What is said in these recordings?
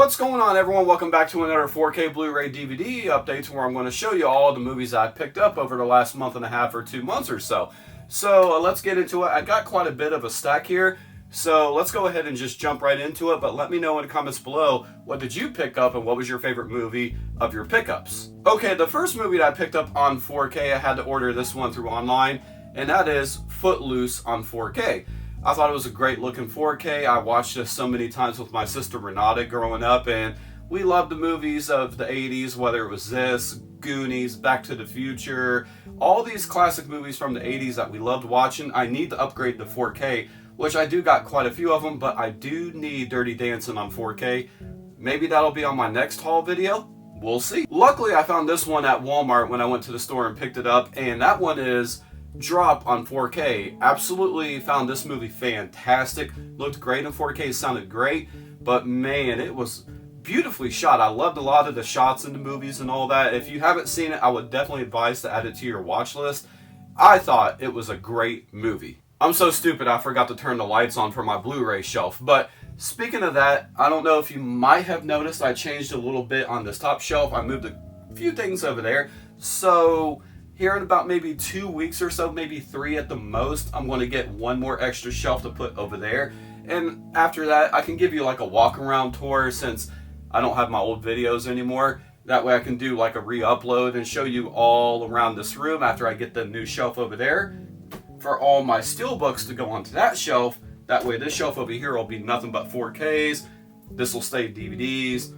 What's going on, everyone? Welcome back to another 4K Blu-ray DVD update where I'm going to show you all the movies I picked up over the last month and a half or 2 months or so. So let's get into it. I got quite a bit of a stack here, so let's go ahead and just jump right into it. But let me know in the comments below, what did you pick up and what was your favorite movie of your pickups? Okay, the first movie that I picked up on 4K, I had to order this one through online, and that is Footloose on 4K. I thought it was a great looking 4K. I watched this so many times with my sister Renata growing up, and we loved the movies of the 80s, whether it was this, Goonies, Back to the Future, all these classic movies from the 80s that we loved watching. I need to upgrade to 4K, which I do got quite a few of them, but I do need Dirty Dancing on 4K. Maybe that'll be on my next haul video. We'll see. Luckily, I found this one at Walmart when I went to the store and picked it up, and that one is Drop on 4K. Absolutely found this movie fantastic. Looked great in 4K, sounded great, but man, it was beautifully shot. I loved a lot of the shots in the movies and all that. If you haven't seen it, I would definitely advise to add it to your watch list. I thought it was a great movie. I'm so stupid I forgot to turn the lights on for my Blu-ray shelf, but speaking of that, I don't know if you might have noticed I changed a little bit on this top shelf. I moved a few things over there, so here in about maybe 2 weeks or so, maybe 3 at the most, I'm going to get one more extra shelf to put over there. And after that, I can give you like a walk around tour since I don't have my old videos anymore. That way I can do like a re-upload and show you all around this room after I get the new shelf over there. For all my steelbooks to go onto that shelf, that way this shelf over here will be nothing but 4Ks. This will stay DVDs.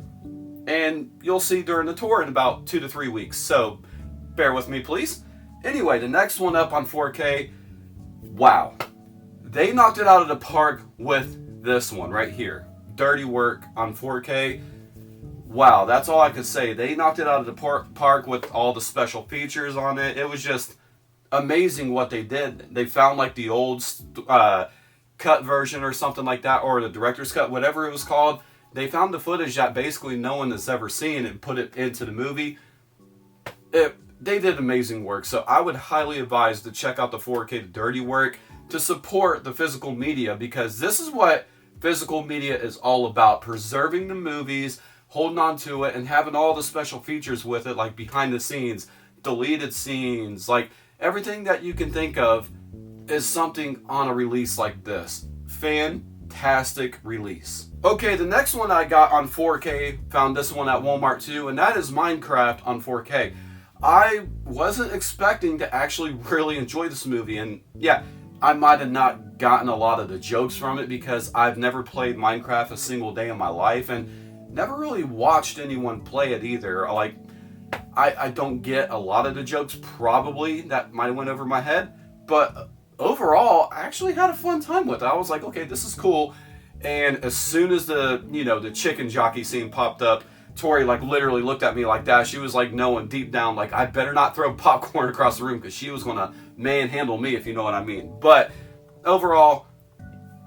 And you'll see during the tour in about 2 to 3 weeks. So bear with me, please. Anyway, the next one up on 4K, wow. They knocked it out of the park with this one right here. Dirty Work on 4K. Wow, that's all I could say. They knocked it out of the park with all the special features on it. It was just amazing what they did. They found like the old cut version or something like that, or the director's cut, whatever it was called. They found the footage that basically no one has ever seen and put it into the movie. They did amazing work, so I would highly advise to check out the 4K The Dirty Work to support the physical media, because this is what physical media is all about. Preserving the movies, holding on to it, and having all the special features with it, like behind the scenes, deleted scenes, like everything that you can think of is something on a release like this. Fantastic release. Okay, the next one I got on 4K, found this one at Walmart too, and that is Minecraft on 4K. I wasn't expecting to actually really enjoy this movie, and yeah, I might have not gotten a lot of the jokes from it because I've never played Minecraft a single day in my life and never really watched anyone play it either. Like, I don't get a lot of the jokes, probably, that might have went over my head, but overall, I actually had a fun time with it. I was like, okay, this is cool, and as soon as the chicken jockey scene popped up, Tori like literally looked at me like that. She was like knowing deep down like I better not throw popcorn across the room because she was gonna manhandle me, if you know what I mean. But overall,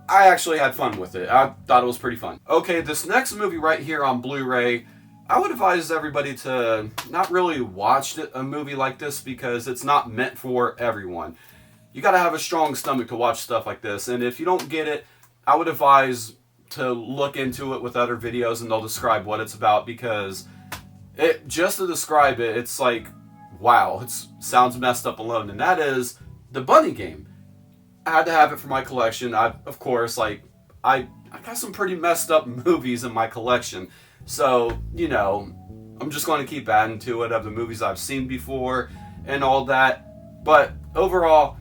I actually had fun with it. I thought it was pretty fun. Okay, this next movie right here on Blu-ray, I would advise everybody to not really watch a movie like this because it's not meant for everyone. You gotta have a strong stomach to watch stuff like this, and if you don't get it, I would advise to look into it with other videos and they'll describe what it's about, because just to describe it, it's like, wow, it sounds messed up alone, and that is The Bunny Game. I had to have it for my collection. Of course, I got some pretty messed up movies in my collection, so, I'm just going to keep adding to it of the movies I've seen before and all that. But overall,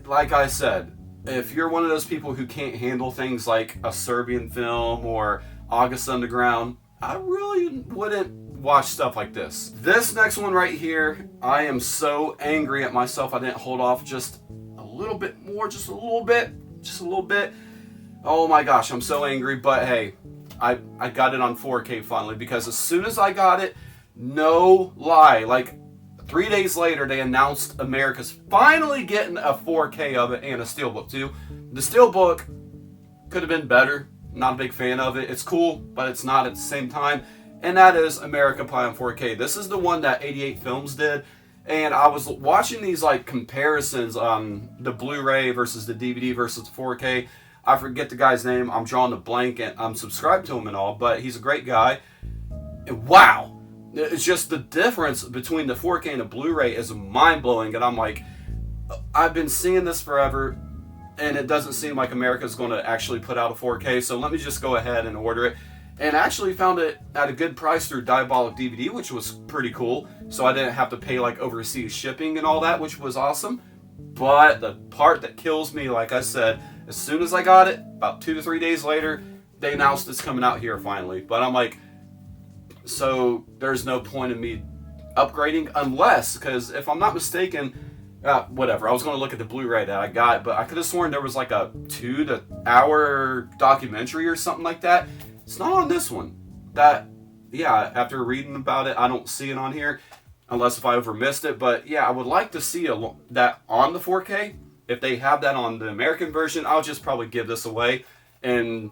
like I said, if you're one of those people who can't handle things like a Serbian film or August Underground, I really wouldn't watch stuff like this. This next one right here, I am so angry at myself I didn't hold off just a little bit more, just a little bit. Oh my gosh, I'm so angry, but hey, I got it on 4K finally, because as soon as I got it, no lie, like 3 days later, they announced America's finally getting a 4K of it and a steelbook too. The steelbook could have been better. Not a big fan of it. It's cool, but it's not at the same time. And that is America Pie on 4K. This is the one that 88 Films did. And I was watching these like comparisons on the Blu-ray versus the DVD versus the 4K. I forget the guy's name. I'm drawing a blank, and I'm subscribed to him and all, but he's a great guy. And wow, it's just the difference between the 4K and the Blu-ray is mind-blowing. And I'm like, I've been seeing this forever, and it doesn't seem like America's going to actually put out a 4K, so let me just go ahead and order it. And I actually found it at a good price through Diabolic DVD, which was pretty cool. So I didn't have to pay like overseas shipping and all that, which was awesome. But the part that kills me, like I said, as soon as I got it, about 2 to 3 days later, they announced it's coming out here finally. But I'm like, so there's no point in me upgrading unless, because if I'm not mistaken, whatever, I was going to look at the Blu-ray that I got, but I could have sworn there was like a 2 hour documentary or something like that. It's not on this one. Yeah, after reading about it, I don't see it on here, unless if I overmissed it. But yeah, I would like to see that on the 4K. If they have that on the American version, I'll just probably give this away and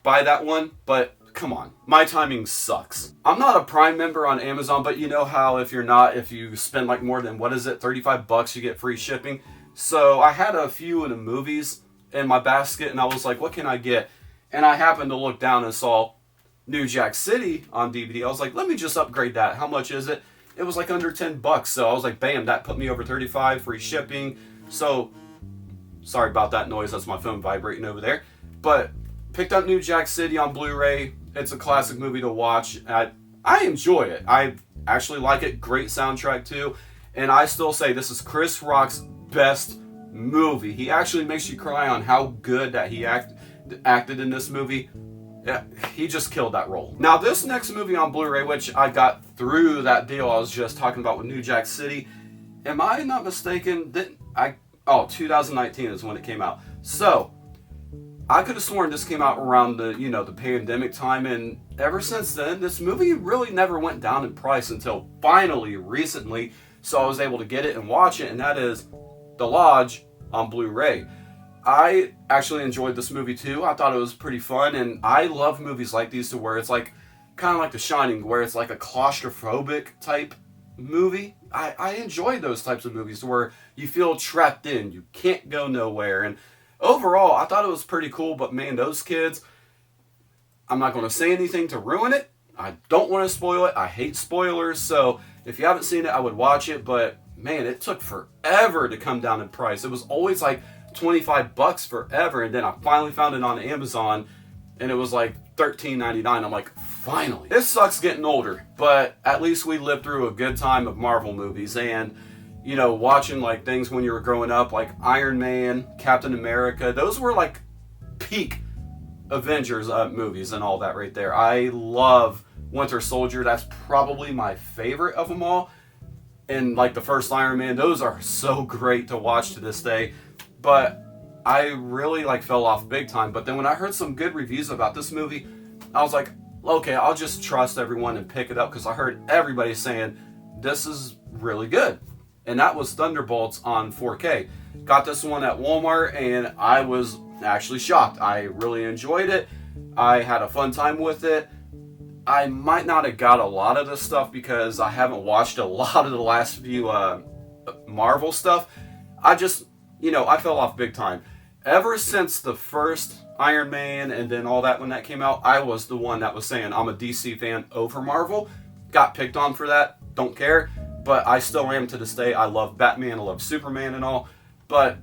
buy that one. But come on, my timing sucks. I'm not a Prime member on Amazon, but you know how if you spend like more than, what is it, $35, you get free shipping. So I had a few of the movies in my basket, and I was like, what can I get? And I happened to look down and saw New Jack City on DVD. I was like, let me just upgrade that. How much is it? It was like under $10. So I was like, bam, that put me over 35, free shipping. So, sorry about that noise. That's my phone vibrating over there. But picked up New Jack City on Blu-ray. It's a classic movie to watch. I enjoy it. I actually like it. Great soundtrack too. And I still say this is Chris Rock's best movie. He actually makes you cry on how good that he acted in this movie. Yeah, he just killed that role. Now this next movie on Blu-ray, which I got through that deal I was just talking about with New Jack City, am I not mistaken? 2019 is when it came out. So I could have sworn this came out around the pandemic time, and ever since then this movie really never went down in price until finally recently. So I was able to get it and watch it, and that is The Lodge on Blu-ray. I actually enjoyed this movie too. I thought it was pretty fun, and I love movies like these to where it's like kind of like The Shining, where it's like a claustrophobic type movie. I enjoy those types of movies where you feel trapped in, you can't go nowhere. And overall, I thought it was pretty cool. But man, those kids, I'm not going to say anything to ruin it. I don't want to spoil it. I hate spoilers. So if you haven't seen it, I would watch it. But man, it took forever to come down in price. It was always like $25 forever, and then I finally found it on Amazon, and it was like $13.99. I'm like, finally. It sucks getting older, but at least we lived through a good time of Marvel movies, and watching like things when you were growing up, like Iron Man, Captain America. Those were like peak Avengers movies and all that right there. I love Winter Soldier. That's probably my favorite of them all. And like the first Iron Man, those are so great to watch to this day. But I really fell off big time. But then when I heard some good reviews about this movie, I was like, okay, I'll just trust everyone and pick it up, because I heard everybody saying this is really good. And that was Thunderbolts on 4K. Got this one at Walmart, and I was actually shocked. I really enjoyed it. I had a fun time with it. I might not have got a lot of this stuff because I haven't watched a lot of the last few Marvel stuff. I fell off big time. Ever since the first Iron Man and then all that when that came out, I was the one that was saying I'm a DC fan over Marvel. Got picked on for that. Don't care. But I still am to this day. I love Batman. I love Superman and all. But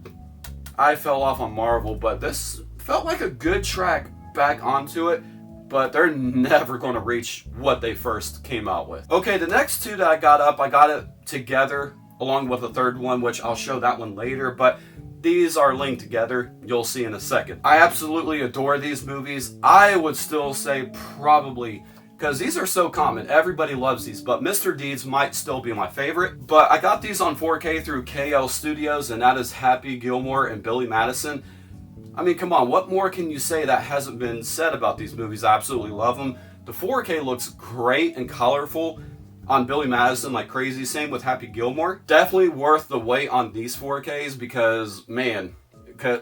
I fell off on Marvel. But this felt like a good track back onto it. But they're never going to reach what they first came out with. Okay, the next two that I got it together along with the third one, which I'll show that one later, but these are linked together. You'll see in a second. I absolutely adore these movies. I would still say probably, because these are so common, everybody loves these, but Mr. Deeds might still be my favorite. But I got these on 4K through KL Studios, and that is Happy Gilmore and Billy Madison. I mean, come on, what more can you say that hasn't been said about these movies? I absolutely love them. The 4K looks great and colorful on Billy Madison like crazy. Same with Happy Gilmore. Definitely worth the wait on these 4Ks because, man,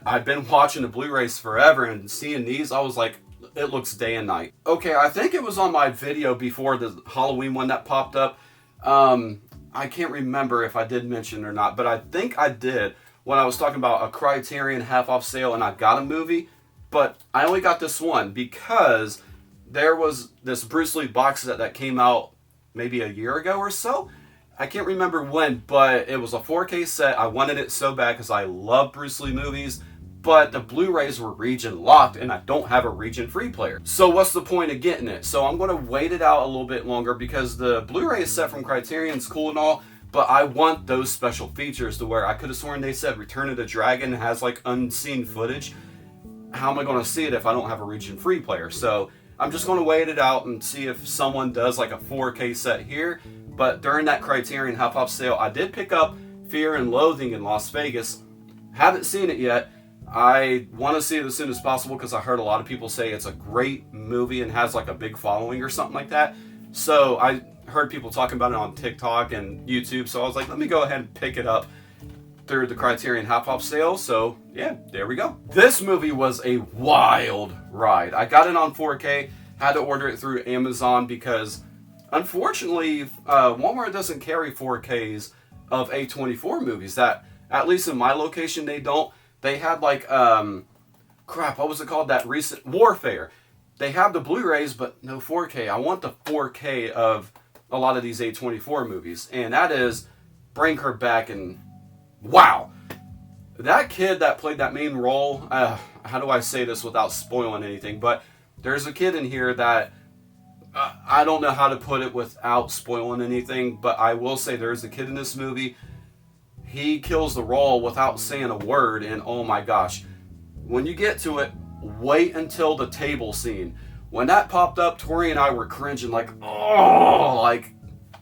I've been watching the Blu-rays forever, and seeing these, I was like, it looks day and night. Okay, I think it was on my video before the Halloween one that popped up. I can't remember if I did mention it or not, but I think I did when I was talking about a Criterion half-off sale and I got a movie. but I only got this one because there was this Bruce Lee box set that came out maybe a year ago or so. I can't remember when, but it was a 4K set. I wanted it so bad because I love Bruce Lee movies, but the Blu-rays were region locked and I don't have a region free player. So what's the point of getting it? So I'm going to wait it out a little bit longer because the Blu-ray set from Criterion's cool and all, but I want those special features to where I could have sworn they said Return of the Dragon has like unseen footage. How am I going to see it if I don't have a region free player? So I'm just going to wait it out and see if someone does like a 4K set here. But during that Criterion Half Off sale, I did pick up Fear and Loathing in Las Vegas. Haven't seen it yet. I want to see it as soon as possible because I heard a lot of people say it's a great movie and has like a big following or something like that. So I heard people talking about it on TikTok and YouTube. So I was like, let me go ahead and pick it up through the Criterion Half Off sale. So yeah, there we go. This movie was a wild ride. I got it on 4K, had to order it through Amazon because unfortunately Walmart doesn't carry 4Ks of A24 movies. That, at least in my location, they don't. They had like crap, what was it called, that recent Warfare. They have the Blu-rays but no 4K. I want the 4K of a lot of these A24 movies, and that is Bring Her Back. And wow, that kid that played that main role, how do I say this without spoiling anything, but there's a kid in here that I don't know how to put it without spoiling anything, but I will say there's a kid in this movie. He kills the role without saying a word, and oh my gosh, when you get to it, wait until the table scene. When that popped up, Tori and I were cringing like, oh, like,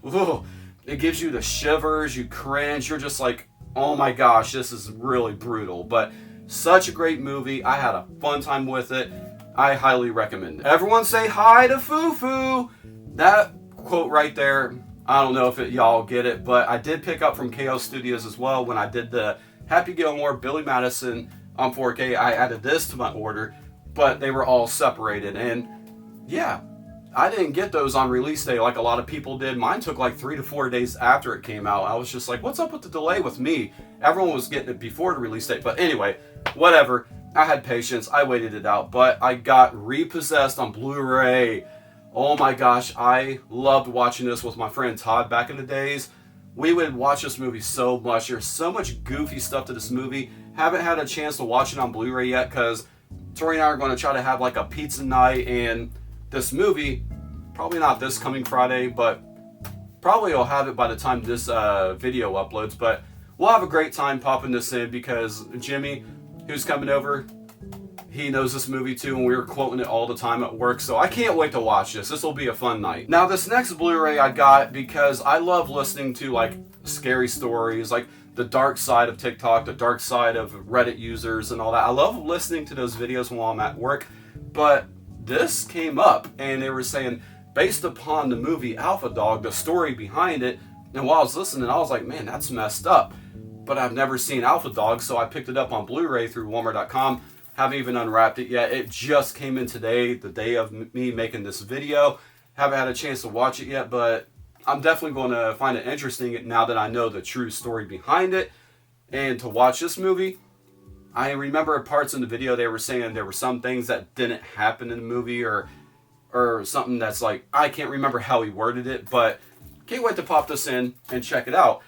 ugh. It gives you the shivers, you cringe, you're just like, oh my gosh, this is really brutal. But such a great movie. I had a fun time with it. I highly recommend it. Everyone say hi to Fufu. That quote right there, I don't know if y'all get it, but I did pick up from KO Studios as well. When I did the Happy Gilmore, Billy Madison on 4K, I added this to my order, but they were all separated. And yeah, I didn't get those on release day like a lot of people did. Mine took like 3 to 4 days after it came out. I was just like, what's up with the delay with me? Everyone was getting it before the release date. But anyway, whatever. I had patience. I waited it out. But I got Repossessed on Blu-ray. Oh my gosh, I loved watching this with my friend Todd back in the days. We would watch this movie so much. There's so much goofy stuff to this movie. Haven't had a chance to watch it on Blu-ray yet because Tori and I are going to try to have like a pizza night, and this movie, probably not this coming Friday, but probably I'll have it by the time this video uploads. But we'll have a great time popping this in because Jimmy, who's coming over, he knows this movie too, and we were quoting it all the time at work, so I can't wait to watch this. This will be a fun night. Now, this next Blu-ray I got because I love listening to like scary stories, like the dark side of TikTok, the dark side of Reddit users and all that. I love listening to those videos while I'm at work, but this came up and they were saying, based upon the movie Alpha Dog, the story behind it, and while I was listening, I was like, man, that's messed up. But I've never seen Alpha Dog, so I picked it up on Blu-ray through Walmart.com. Haven't even unwrapped it yet. It just came in today, the day of me making this video. Haven't had a chance to watch it yet, but I'm definitely going to find it interesting now that I know the true story behind it. And to watch this movie, I remember parts in the video they were saying there were some things that didn't happen in the movie or something that's like, I can't remember how he worded it, but can't wait to pop this in and check it out.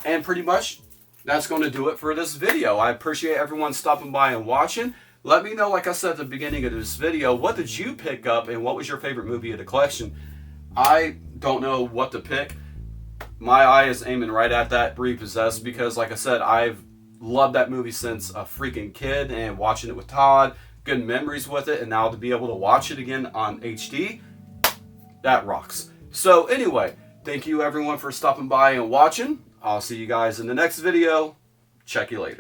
And pretty much that's going to do it for this video. I appreciate everyone stopping by and watching. Let me know, like I said at the beginning of this video, what did you pick up and what was your favorite movie of the collection? I don't know what to pick. My eye is aiming right at that Repossessed because, like I said, I've loved that movie since a freaking kid, and watching it with Todd, good memories with it, and now to be able to watch it again on HD, that rocks. So anyway, thank you everyone for stopping by and watching. I'll see you guys in the next video. Check you later.